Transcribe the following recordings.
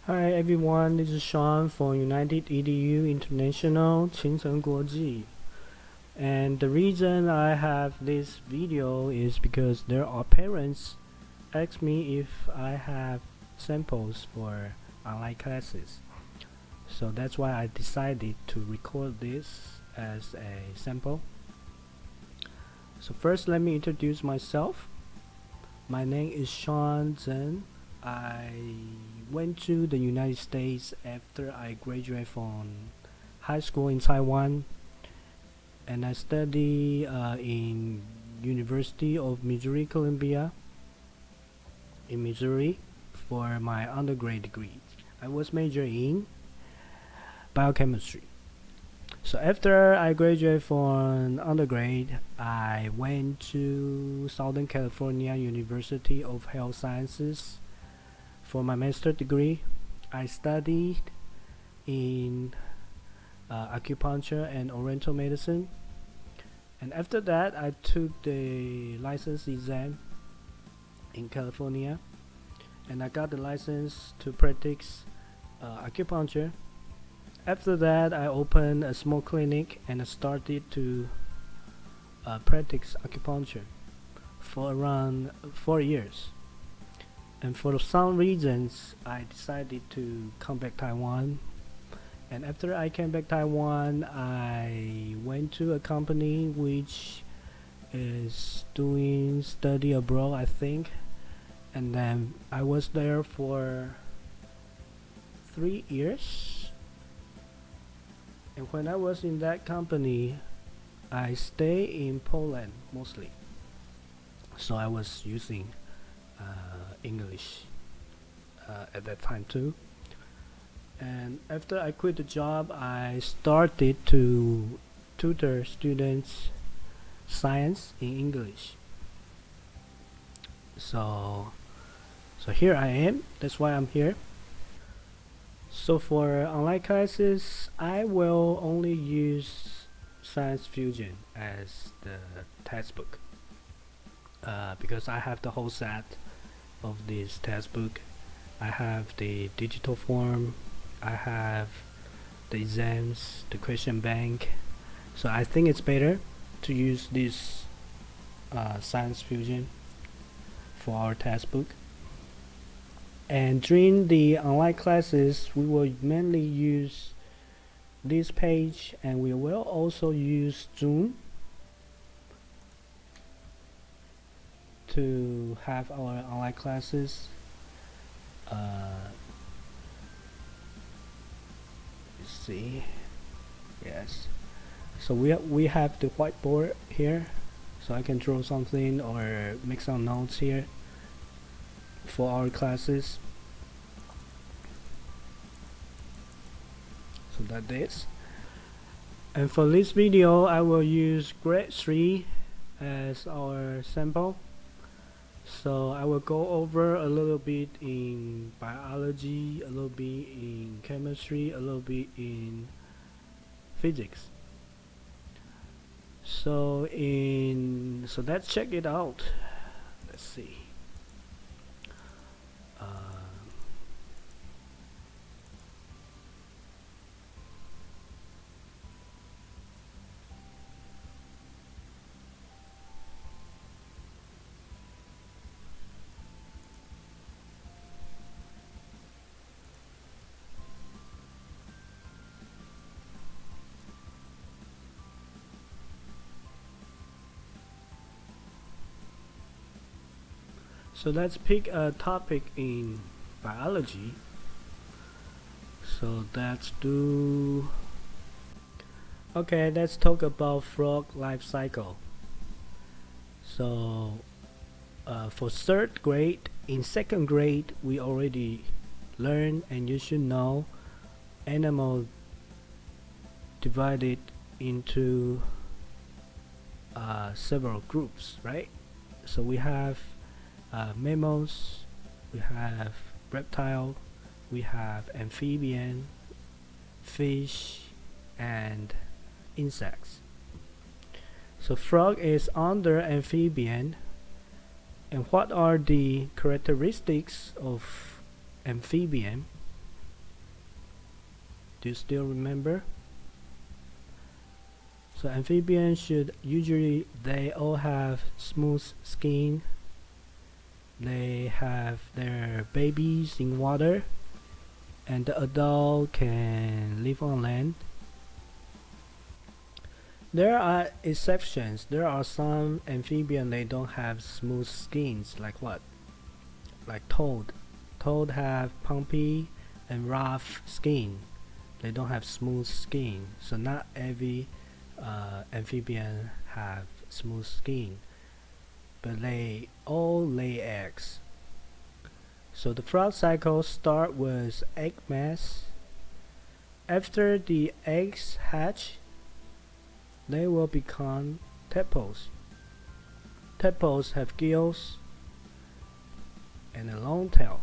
Hi everyone, this is Sean from United EDU International,勤晨国际. And the reason I have this video is because there are parents ask me if I have samples for online classes. So that's why I decided to record this as a sample. So first let me introduce myself. My name is Hsiang-En. I went to the United States after I graduated from high school in Taiwan, and I study in University of Missouri Columbia in Missouri for my undergrad degree. I was majoring in biochemistry. So after I graduated from undergrad, I went to Southern California University of Health Sciences for my master's degree. I studied in acupuncture and oriental medicine, and after that I took the license exam in California, and I got the license to practice acupuncture. After that I opened a small clinic and I started to practice acupuncture for around 4 years. And for some reasons, I decided to come back Taiwan. And after I came back Taiwan, I went to a company which is doing study abroad, I think. And then I was there for 3 years. And when I was in that company, I stayed in Poland mostly. So I was using English at that time too. And after I quit the job, I started to tutor students science in English. So here I am. That's why I'm here. So for online classes, I will only use Science Fusion as the textbook because I have the whole set of this textbook. I have the digital form, I have the exams, the question bank. So I think it's better to use this Science Fusion for our textbook. And during the online classes, we will mainly use this page, and we will also use Zoom to have our online classes. Let's see. Yes. So we have the whiteboard here, so I can draw something or make some notes here for our classes. So that is. And for this video, I will use grade 3 as our sample. So I will go over a little bit in biology, a little bit in chemistry, a little bit in physics. So let's check it out. Let's see. So let's pick a topic in biology. So let's talk about frog life cycle. So for third grade, in second grade, we already learned, and you should know, animal divided into several groups, right? So we have mammals, we have reptile, we have amphibian, fish, and insects. So frog is under amphibian. And what are the characteristics of amphibian? Do you still remember? So amphibians they all have smooth skin. They have their babies in water, and the adult can live on land. There are exceptions. There are some amphibians they don't have smooth skins. Like what? Like toad. Toad have pumpy and rough skin. They don't have smooth skin. So not every amphibian have smooth skin, but they all lay eggs. So the frog cycle start with egg mass. After the eggs hatch, they will become tadpoles. Tadpoles have gills and a long tail.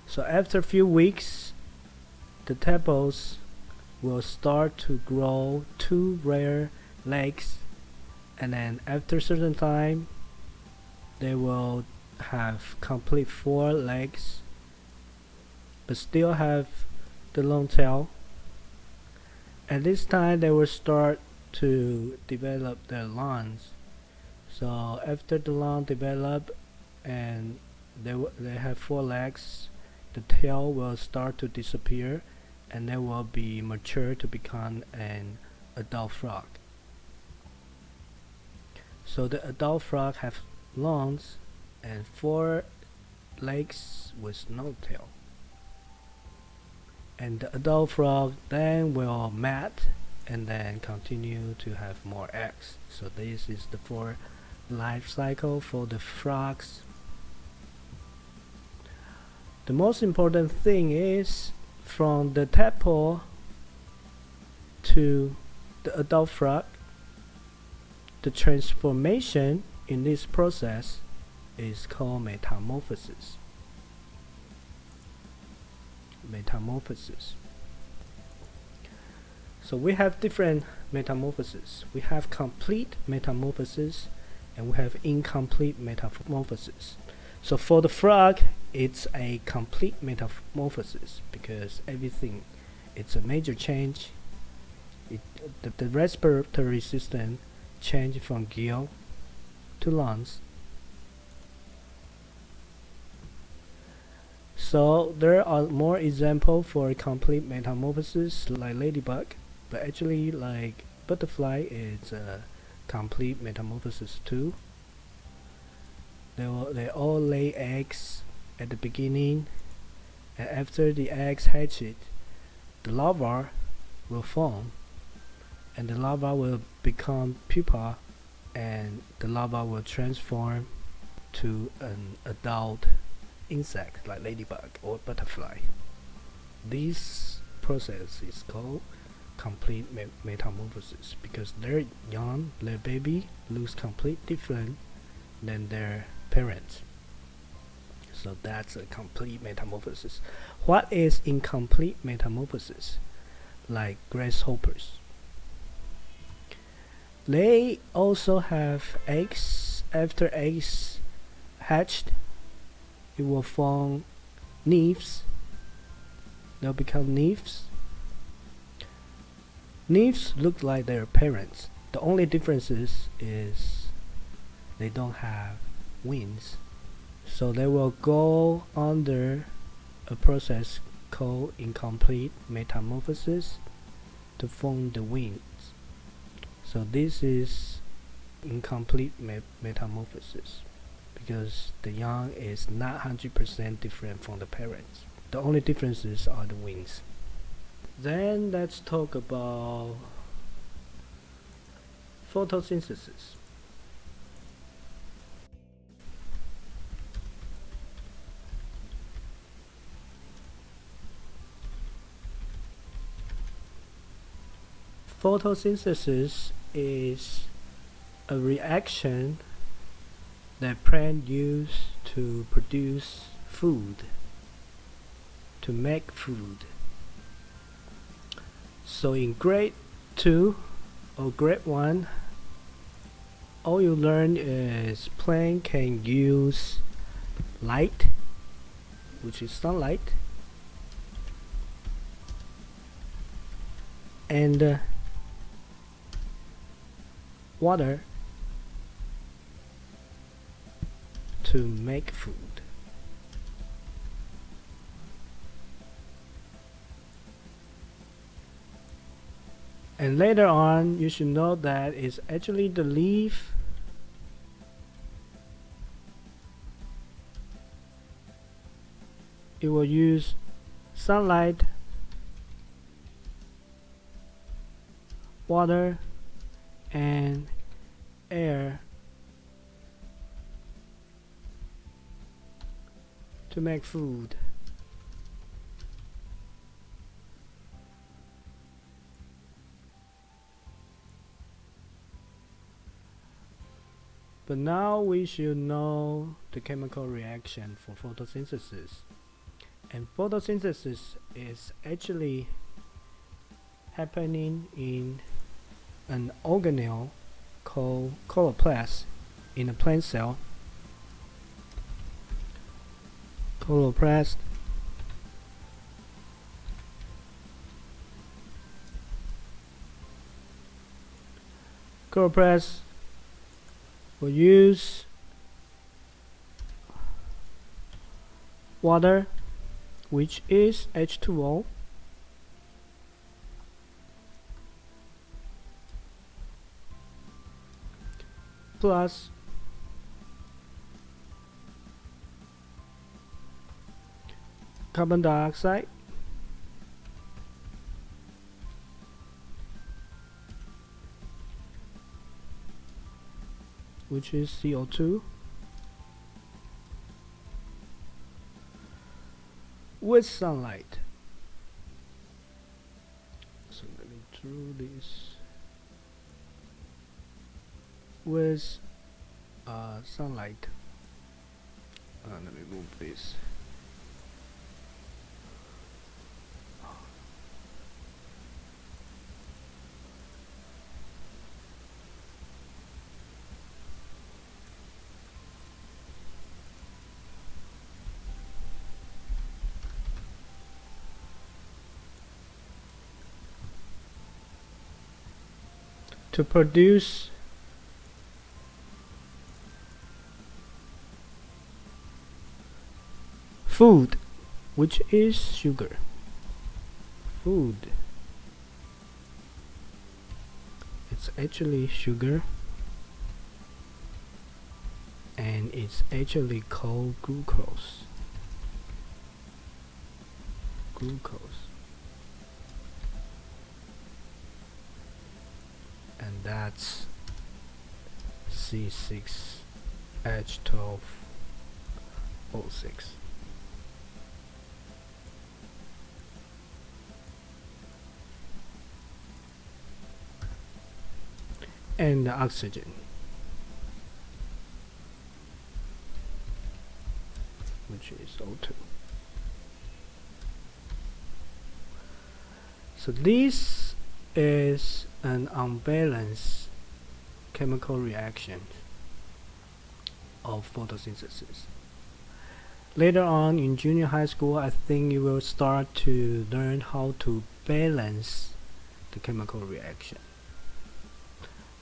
So after a few weeks, the tadpoles will start to grow 2 rare legs, and then after a certain time they will have complete 4 legs but still have the long tail. At this time they will start to develop their lungs. So after the lung develop and they have 4 legs, the tail will start to disappear, and they will be mature to become an adult frog. So the adult frog have lungs and 4 legs with no tail. And the adult frog then will mat and then continue to have more eggs. So this is the 4 life cycle for the frogs. The most important thing is from the tadpole to the adult frog, the transformation in this process is called metamorphosis. Metamorphosis. So we have different metamorphoses. We have complete metamorphosis and we have incomplete metamorphosis. So for the frog, it's a complete metamorphosis because everything, it's a major change. The respiratory system changed from gill to lungs. So there are more examples for complete metamorphosis like ladybug, but actually like butterfly is a complete metamorphosis too. They all lay eggs at the beginning, and after the eggs hatch it, the larva will form, and the larva will become pupa, and the larva will transform to an adult insect like ladybug or butterfly. This process is called complete metamorphosis because their young, their baby, looks completely different than their parents. So that's a complete metamorphosis. What is incomplete metamorphosis? Like grasshoppers. They also have eggs. After eggs hatched, it will form nymphs. They'll become nymphs. Nymphs look like their parents. The only difference is they don't have wings. So they will go under a process called incomplete metamorphosis to form the wings. So this is incomplete metamorphosis because the young is not 100% different from the parents. The only differences are the wings. Then let's talk about photosynthesis. Photosynthesis is a reaction that plants use to produce food, to make food. So in grade 2 or grade 1, all you learn is plant can use light, which is sunlight, and water to make food. And later on, you should know that it's actually the leaf it will use sunlight, water, and air to make food. But now we should know the chemical reaction for photosynthesis. And photosynthesis is actually happening in an organelle called chloroplast in a plant cell. Chloroplast will use water, which is H2O, plus carbon dioxide, which is CO2, with sunlight. So let me draw this with sunlight. Let me move this. To produce food, which is sugar. Food. It's actually sugar, and it's actually called glucose. And that's C6H12O6. And the oxygen, which is O2. So this is an unbalanced chemical reaction of photosynthesis. Later on in junior high school, I think you will start to learn how to balance the chemical reaction.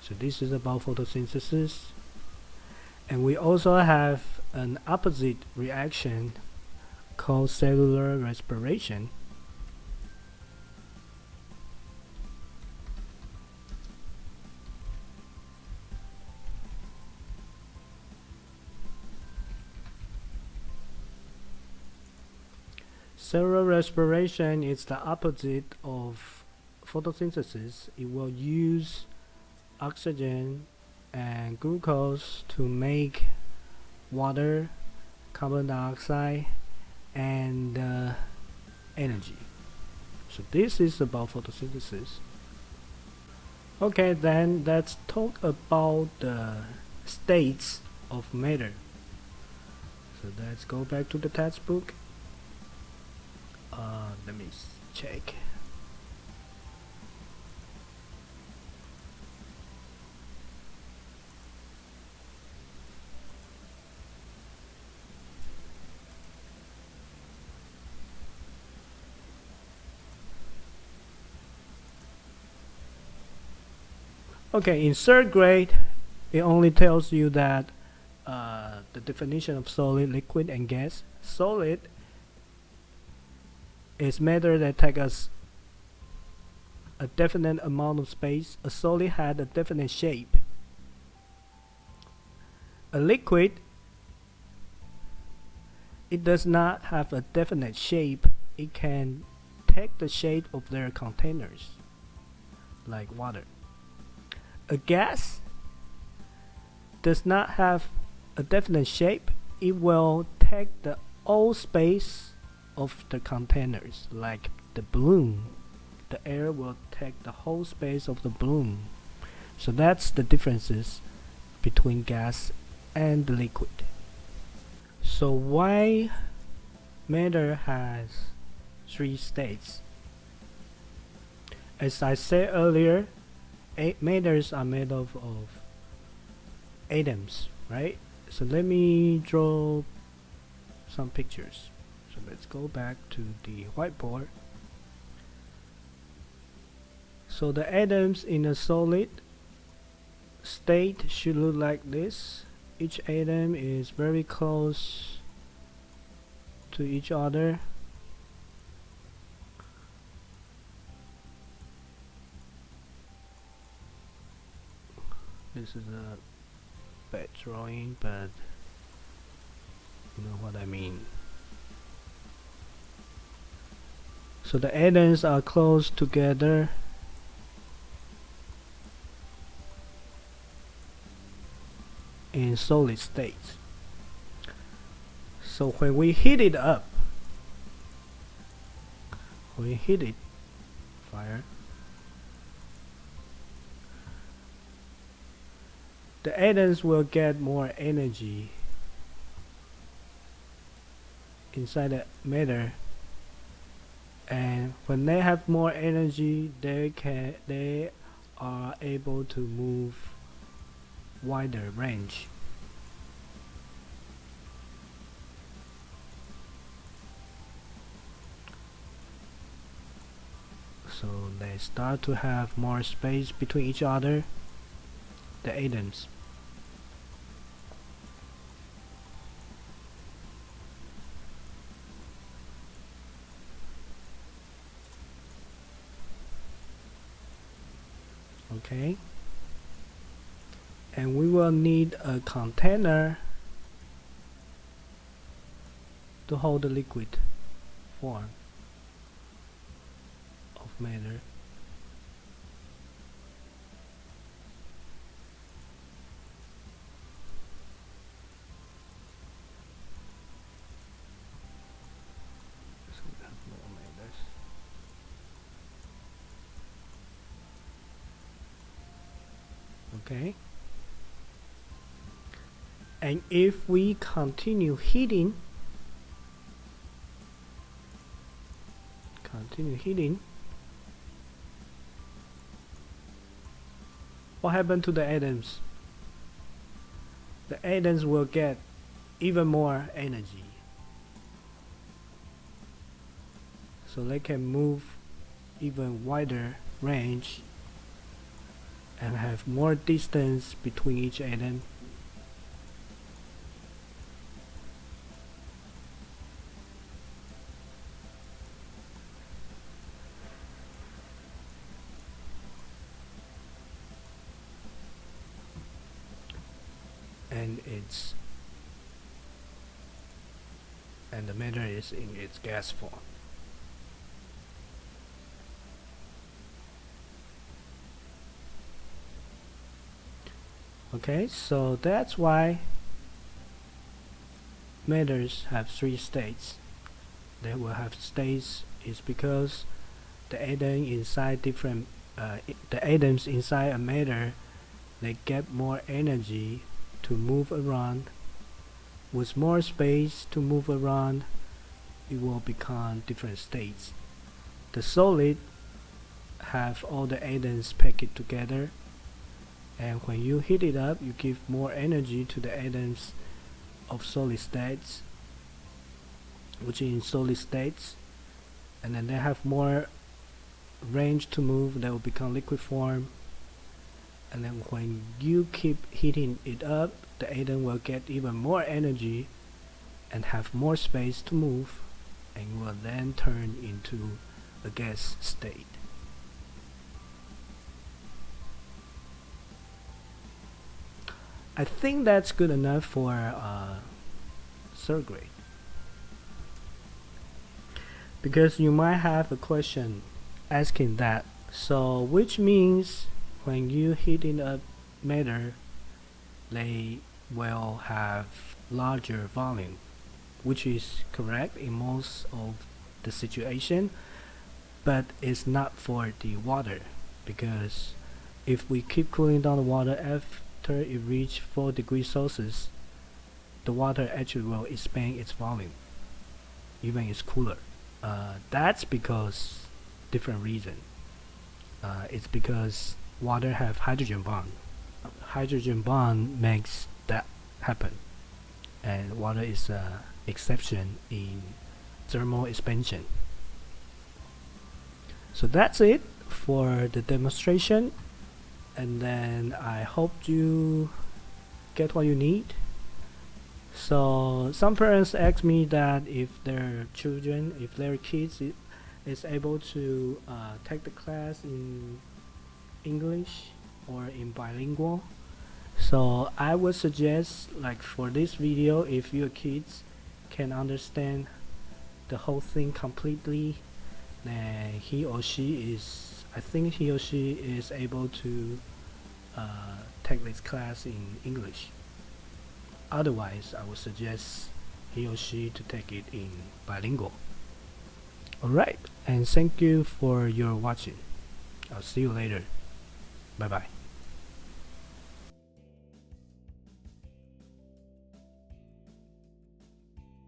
So this is about photosynthesis. And we also have an opposite reaction called cellular respiration. Cellular respiration is the opposite of photosynthesis. It will use oxygen and glucose to make water, carbon dioxide, and energy. So this is about photosynthesis. Okay, then let's talk about the states of matter. So let's go back to the textbook. Let me check. Okay, in third grade, it only tells you that the definition of solid, liquid, and gas. Solid is matter that takes us a definite amount of space. A solid had a definite shape. A liquid, it does not have a definite shape. It can take the shape of their containers, like water. A gas does not have a definite shape. It will take the whole space of the containers, like the balloon. The air will take the whole space of the balloon. So that's the differences between gas and the liquid. So why matter has three states? As I said earlier, matters are made of atoms, right? So let me draw some pictures. So let's go back to the whiteboard. So the atoms in a solid state should look like this. Each atom is very close to each other. This is a bad drawing, but you know what I mean. So the atoms are close together. In solid state. So when we heat it up, when we heat it, fire, the atoms will get more energy inside the matter, and when they have more energy, they are able to move wider range. So they start to have more space between each other, the atoms. Okay. And we will need a container to hold the liquid form of matter. So we have more matters. Okay. And if we continue heating, what happened to the atoms? The atoms will get even more energy. So they can move even wider range and have more distance between each atom. And the matter is in its gas form. Okay, so that's why matters have three states. They will have states is because the atoms inside the atoms inside a matter, they get more energy to move around. With more space to move around, it will become different states. The solid have all the atoms packed together, and when you heat it up, you give more energy to the atoms of solid states, which is in solid states, and then they have more range to move. They will become liquid form. and then when you keep heating it up, the atom will get even more energy and have more space to move, and will then turn into a gas state. I think that's good enough for third grade, because you might have a question asking that. So which means when you heating up matter, they will have larger volume, which is correct in most of the situation, but it's not for the water, because if we keep cooling down the water after it reaches 4 degrees Celsius, the water actually will expand its volume, even it's cooler. That's because different reason. It's because water have hydrogen bond. Hydrogen bond makes that happen, and water is an exception in thermal expansion. So that's it for the demonstration, and then I hope you get what you need. So some parents ask me that if their children, if their kids is able to take the class in English or in bilingual. So I would suggest, like for this video, if your kids can understand the whole thing completely, then I think he or she is able to take this class in English. Otherwise, I would suggest he or she to take it in bilingual. Alright, and thank you for your watching. I'll see you later. Bye bye.